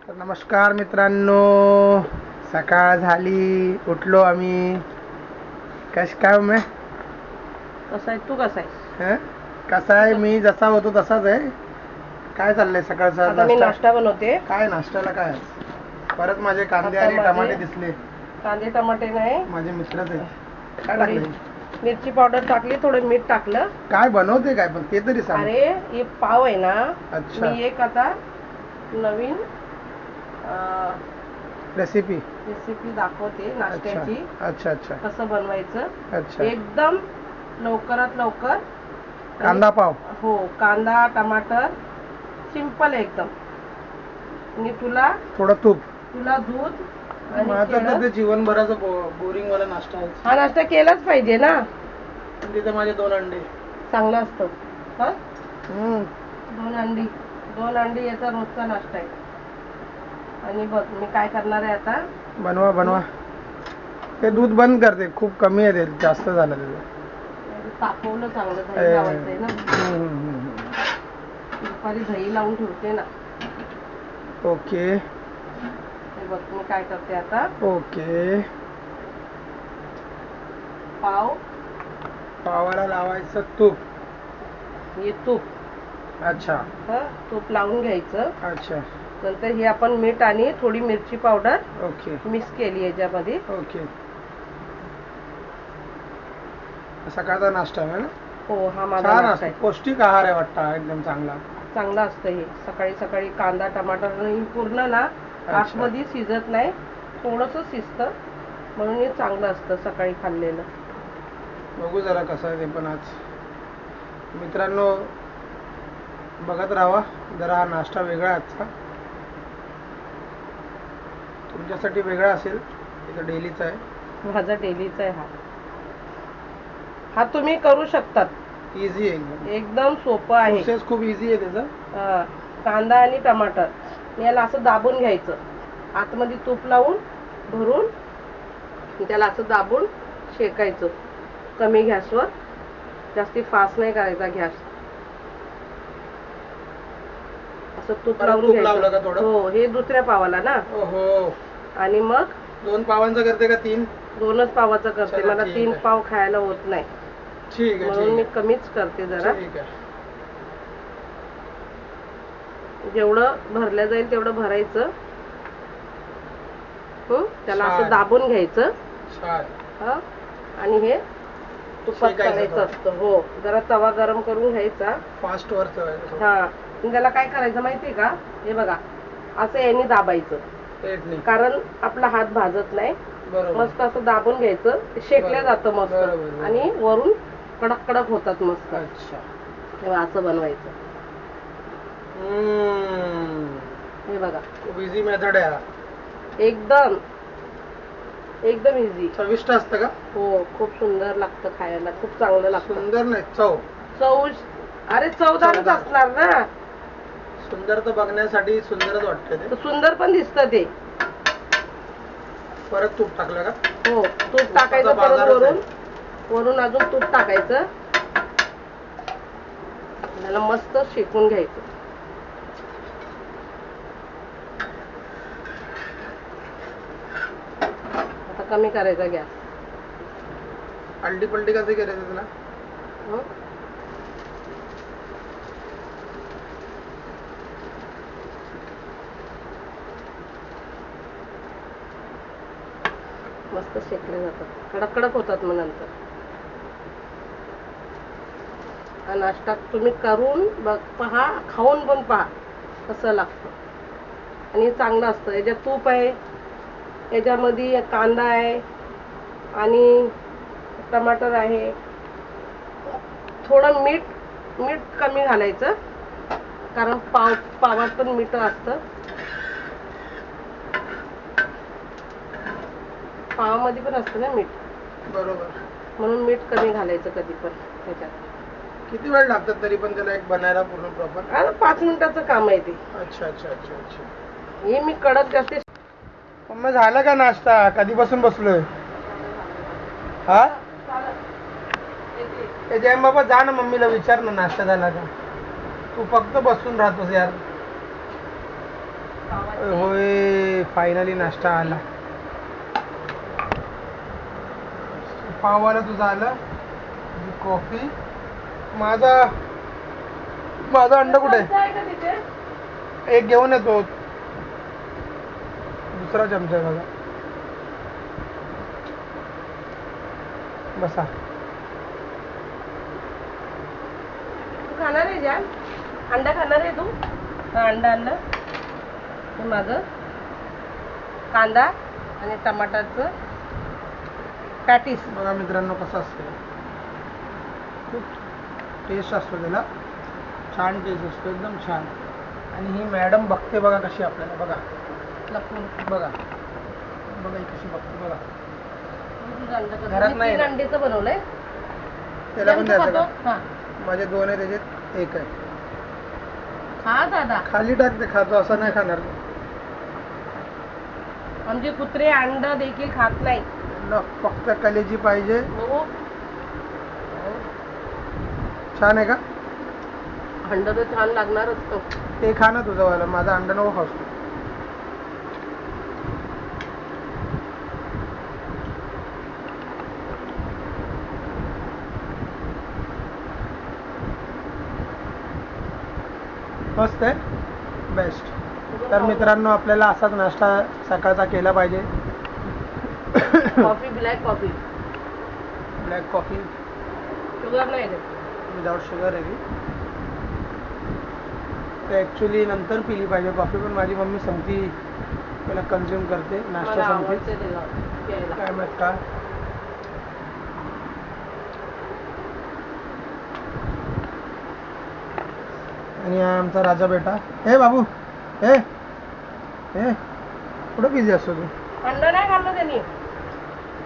तर नमस्कार मित्रांनो, सकाळ झाली, उठलो आम्ही. काय मी कसा आहे तू? कसा आहे? हं? कसा आहे मी? जसा होतो तसाच आहे. काय चाललंय सकाळचा आता मी नाश्ता बनवते. काय नाश्त्याला काय आहे? परत माझे कांदे आता आणि माझे टमाटे दिसले. कांदे टमाटे नाही, माझे मित्रच आहेत. काय थोडी टाकले? मिरची पावडर टाकली, थोडं मीठ टाकलं. काय बनवते काय, पण ते तरी सांग. अरे हे पाव आहे ना, अच्छा. मी एक आता नवीन रेसिपी. रेसिपी दाखवते नाश्त्याची. अच्छा अच्छा. कसं बनवायचं अच्छा. एकदम लवकरात लवकर. कांदा पाव. हो, कांदा टमाटर सिंपल एकदम. आणि तुला थोडं तूप. दूध आणि माझं तर केळं. ते जीवनभराचा बोरिंग वाला नाश्ता आहे. हा नाश्ता केलाच पाहिजे ना, तिथे माझे 2 अंडे. चांगला असतो. हा, हम्म. 2 अंडी याचा रोजचा नाश्ता आहे. आणि बघ मी काय करणार आहे आता. बनवा. ते दूध बंद करते, खूप कमी आहे, ते जास्त झालं त्याचं. तापवलं चांगलं, दही लावायचंय ना. हम्म. दुपारी दही लावून ठेवते ना. ओके हे बघ मी काय करते आता. ओके. पावाला लावायचं तूप. हे तूप. अच्छा तूप लावून घ्यायचं. अच्छा. नंतर हे आपण मीठ आणि थोडी मिरची पावडर ओके मिक्स केली याच्यामध्ये. ओके. सकाळचा नाश्ता आहे ना. हो, हा माझा छान नाश्ता असतो, आहे. पौष्टिक आहार आहे वाटतं, एकदम चांगला. चांगलं असतं हे. सकाळी सकाळी कांदा टमाटर आणि पूर्ण ना आतमध्ये शिजत नाही, थोडंसं शिजतं, म्हणून हे चांगलं असतं सकाळी खाल्लेलं. बघू जरा कसं आहे ते पण आज. मित्रांनो बघत राहा जरा, हा नाश्ता वेगळा आहे आजचा. तुमच्यासाठी वेगळा असेल, इथं डेलीचा आहे. माझा डेलीचा आहे हा तुम्ही करू शकतात. इझी आहे एकदम सोपं आहे. प्रोसेस खूप इझी आहे त्याचा. कांदा आणि टमाटर याला असं दाबून घ्यायचं, आतमध्ये तूप लावून भरून त्याला असं दाबून शेकायचं कमी गॅसवर. जास्ती फास्ट नाही करायचा गॅस. असं तूप लावून घ्यायचं. हो, हे दुसऱ्या पावाला ना. ओहो. आणि मग 2 पावांचं करते का 3? 2च पावाचं करते. चला, मला ठीक 3 आहे. पाव खायला होत नाही, ठीक आहे म्हणून मी कमीच करते जरा. ठीक आहे. जेवढं भरल्या जाईल तेवढं भरायचं. त्याला असं छान. दाबून घ्यायचं. छान. आणि हे तुपात शेकायचं करायचं थोडं. असतं. हो, जरा तवा गरम करून घ्यायचा. फास्ट वर ठेवायचं. आणि त्याला काय करायचं माहितीये का, हे बघा असं याने दाबायचं, पेटणी. कारण आपला हात भाजत नाही. बरोबर. मस्त असं दाबून घ्यायचं, शेकल्या जातं मस्त. बरोबर. आणि वरून कडक कडक होतात मस्त. अच्छा. तेव्हा असं बनवायचं. हे बघा, खूप इझी मेथड आहे हा. एकदम एकदम इझी. चविष्ट असतं का? हो, खूप सुंदर लागतं खायला, खूप चांगलं लागतं. सुंदर नाही, चव. अरे चवदारच असणार ना. सुंदर तर बघण्यासाठी सुंदरच वाटतं ते. तर सुंदर पण दिसतं ते. परत तूप टाकलं का? हो, तूप टाकायचं परत, वरून अजून तूप टाकायचं. त्याला मस्त शेकून घ्यायचं. आता कमी करायचा गॅस. आलटी पलटी कसं करायचं तुला? मस्त शेकले जातात, कडक कडक होतात. मग नंतर हा नाश्ता तुम्ही करून पहा, खाऊन पण पहा कसं लागतं. आणि चांगलं असतं. याच्यात तूप आहे, याच्यामध्ये कांदा आहे आणि टमाटर आहे. थोडं मीठ कमी घालायचं, कारण पावात पण मीठ असतं. पावामध्ये पण असतं ना मीठ. बरोबर. म्हणून मीठ कमी घालायचं कधी पण त्याच्यात. किती वेळ लागतात तरी पण त्याला एक बनायला पूर्ण प्रॉपर? आता 5 मिनिटाचं काम आहे ते. अच्छा अच्छा अच्छा अच्छा. हे मी कडक जास्ती. मग झालं का नाश्ता? कधीपासून बसलोय? हा, जय बाबा जा ना, मम्मीला विचार ना नाश्ता झाला का. तू फक्त बसून राहतोस यार. होय, फायनली नाश्ता आला. पाववाला तुझा आला, कॉफी. माझा अंडा कुठे आहे? एक घेऊन येतो, दुसरा चमचा आहे बघा. बसा. तू खाणार आहे जाम? अंडा खाणार आहे तू? अंडा आणलं हे माझं, कांदा आणि टमाटरचं पॅटीस. बघा मित्रांनो कसं असतं, खूप टेस्ट असतो त्याला, छान टेस्ट असतो, एकदम छान. आणि ही मॅडम बघते बघा कशी आपल्याला, बघा लपून. बघा बघा ही कशी बघते बघा. घरात घरात नाही, अंड्याचं बनवलंय. त्याला पण द्यायचं का? हा, माझे 2 आहे, त्याच्यात 1 आहे. खा दादा. खाली टाकते, खातो, असं नाही खाणार. आमचे कुत्रे अंडा देखील खात नाही. त्यांना फक्त कलेजी पाहिजे. हो. छान आहे का? अंडा तर छान लागणारच तो. ते खा ना तुझं वाला, माझा अंडा नको खास तू. मस्त आहे, बेस्ट. तर मित्रांनो, आपल्याला असाच नाश्ता सकाळचा केला पाहिजे. Coffee, black coffee. Black coffee sugar नाही रे. विदाउट शुगर आहे. ते ॲक्च्युली नंतर पिली पाहिजे कॉफी, पण माझी मम्मी संपती पहिला कन्झ्युम करते, नाश्ता संपते. काय माहित का? आणि हा आमचा राजा बेटा. हे बाबू, हे हे कुठं बिझी असतो तू? अंडा नाही खाल्लं त्यांनी.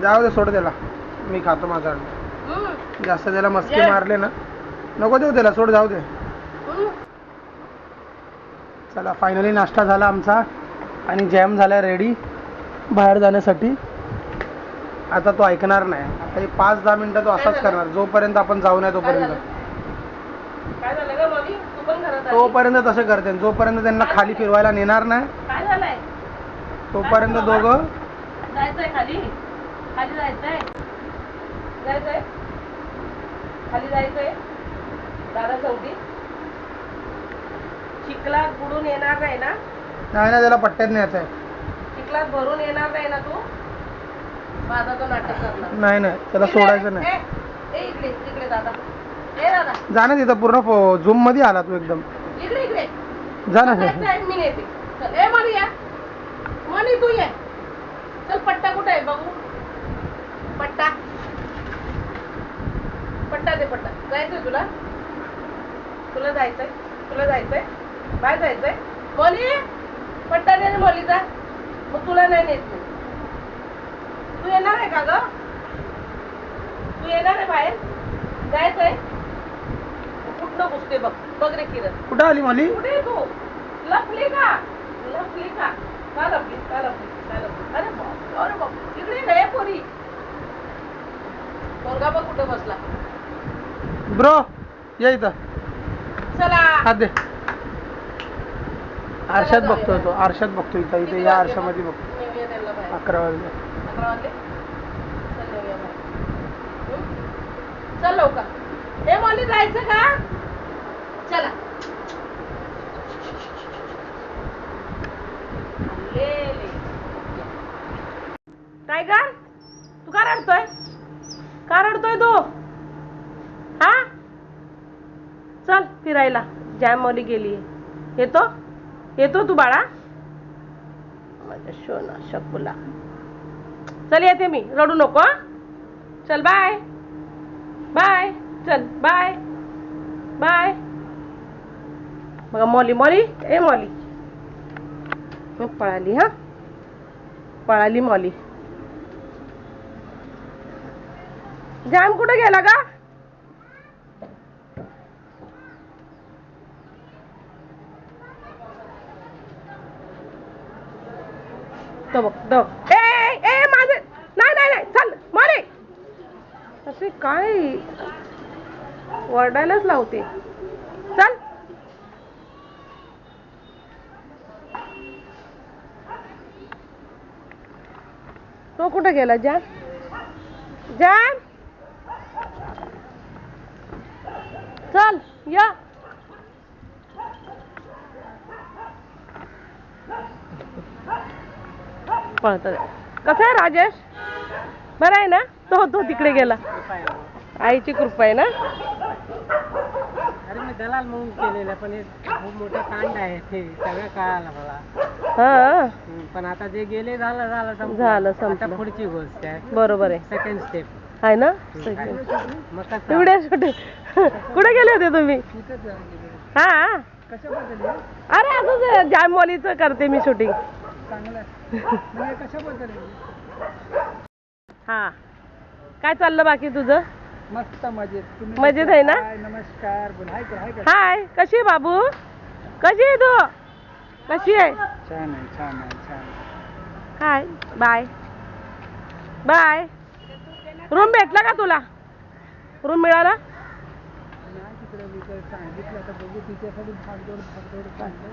जाऊ दे, सोड त्याला, मी खातो माझा अंडा. जास्त त्याला मस्के मारले ना, नको देऊ त्याला, सोड, जाऊ दे. चला, फायनली नाश्ता झाला आमचा आणि जॅम झाला रेडी बाहेर जाण्यासाठी. आता तो ऐकणार नाही. आता हे 5-10 मिनिटं तो असाच करणार, जोपर्यंत आपण जाऊ नये तोपर्यंत. काय झालं ग मॉली? तू पण घरात आली? तोपर्यंत तसं करते, जोपर्यंत त्यांना खाली फिरवायला नेणार नाही काय झालंय? तोपर्यंत दोघं. जायचंय खाली? खाली जायचंय? जायचंय खाली? जायचंय दादा सांगते. चिखलात बुडून येणार नाही ना? नाही ना, त्याला पट्ट्यात न्यायचं आहे. चिखलात भरून येणार नाही ना तू? माझा तो नाटक करणार नाही नाही, त्याला सोडायचं नाही. इकडे इकडे दादा. ए दादा, जा ना तिथं, पूर्ण झूम मध्ये आला तू एकदम. इकडे इकडे जा ना. मी नेते. चल, ए मनी या, मनी तू ये. चल, पट्टा कुठे आहे बघू? पट्टा पट्टा दे, पट्टा. जायचंय तुला? तुला जायचंय? तुला जायचंय? बाय जायचंय? मनी, पट्टा दे ना मौलीचा. मग तुला नाही नेत मी. तू येणार आहे का ग? तू येणार आहे बाहेर? जायचंय? कुठनं घुसते बघ. बघ रे किरण, कुठं आली माली? कुठे तू? लपली का? लपली का? का लपली? का लपली? का लपली? अरे बाप, अरे बाप, इकडे नाही पोरी. पोरगा बघ कुठे बसला. ब्रो, ये इथं. चला, हात दे. आरशात बघतोय तो, आरशात बघतो इथं. इथे या आरशामध्ये बघतो. नेऊया त्यांना बाहेर. 11 वाजले. 11 वाजले? चल, नेऊया बाहेर. चल लवकर. ए मौली, जायचं का? चला. टायगर, तू का रडतोय? का रडतोय तू? हा, चल फिरायला. जॅम मौली गेली. येतो तू बाळा? माझ्या शोना शकुला. चल, येते मी, रडू नको. चल, बाय बाय. चल, बाय बाय. बघा मौली, मौली, ए मौली, मग पळाली. हा, पळाली मौली. जॅम कुठे गेला का? तो बघ, तो. ए माझे, नाही नाही नाही, चल मौली. असे काय वरडायलाच लावते. चल. तो कुठे गेला जॅम? जॅम चल या. पळत कसं आहे राजेश? बरं आहे ना? तो तिकडे गेला. आईची कृपा आहे ना. अरे मी दलाल म्हणून केलेलं, पण हे खूप मोठं कांड आहे, ते सगळं कळालं मला. हा पण आता जे गेले झालं संपलं. झालं, आता संपलं. पुढची गोष्ट आहे, बरोबर आहे. Second step. आहे ना. मग कसं एवढे छोटे कुठे गेले होते तुम्ही? हा कशाबद्दल अरे असंच जॅम मॉलीचं करते मी शूटिंग. चांगलं कशाबद्दल? हा काय चाललं बाकी तुझं? मस्त मजेत. तुम्ही मजेत आहे ना? हाय, नमस्कार बोल. हाय कर, हाय कर. हाय कशी आहे बाबू? कशी आहे तू? कशी आहे? छान आहे, छान आहे, छान आहे. Hi bye bye. रूम भेटला का तुला? रूम मिळाला? नाही तिकडे मी तर सांगितलं, आता बघू तिच्यासाठी भागदौड चाललंय.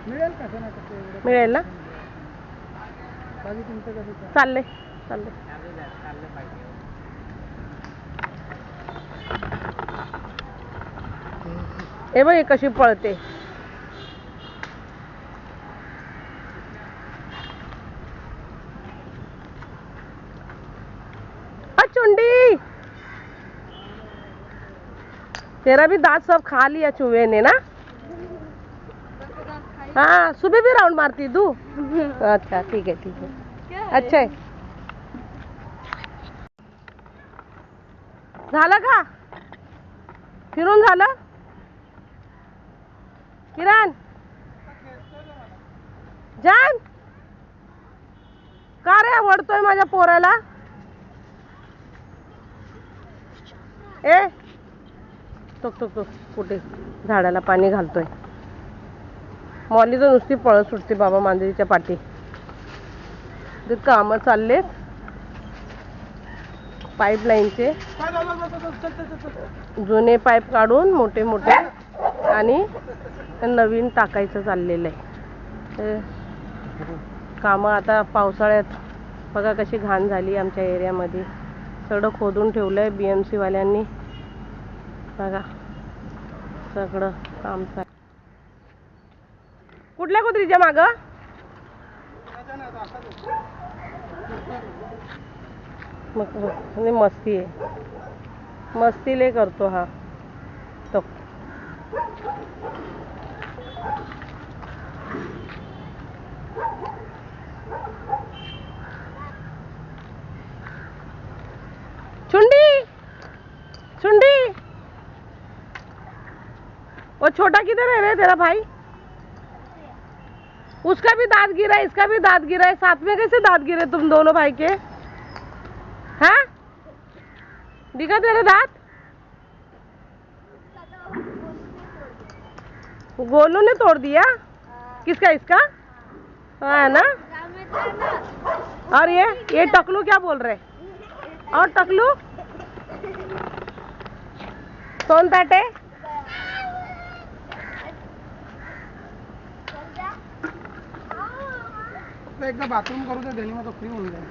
मिळेल कसं ना कसं एवढं. मिळेल ना? बाकी तुमचं कसं चाललंय? चाललंय चाललंय. चाललं पाहिजे. हे बघ हे कशी पळते. चुंडी तेरा भी दांत सब खा लिया चूहे ने ना. हाँ सुबह भी राउंड मारती तू? अच्छा ठीक है ठीक है. अच्छा आहे. झालं का? फिरून झालं? किरण जान का रे आवडतोय माझ्या पोराला? ए टोक टोक टोक कुठे झाडाला पाणी घालतोय. मॉली तर नुसती पळत सुटते बाबा मांजरीच्या पाठी. ते कामं चाललेत पाईपलाईनचे. जुने पाईप काढून मोठे मोठे आणि नवीन टाकायचं चाललेलं आहे. कामं आता पावसाळ्यात बघा कशी घाण झाली आमच्या एरियामध्ये. सगळं खोदून ठेवलंय BMC वाल्यांनी. बघा सगळं काम चालू. कुठल्या कुत्रीच्या मागं? मग मस्ती आहे. मस्ती लय करतो हा तो. चुंडी चुंडी वो छोटा किधर है रे तेरा भाई? उसका भी दांत गिरा है, इसका भी दांत गिरा है. साथ में कैसे दांत गिरे तुम दोनों भाई के? हाँ दिखा तेरे दांत? गोलू ने तोड़ दिया. किसका? इसका? हाँ ना. और ये टकलू क्या बोल रहे? और टकलू सोन ताटे एकदा बाथरूम करू दे, मग तो फ्री होऊन जाईल.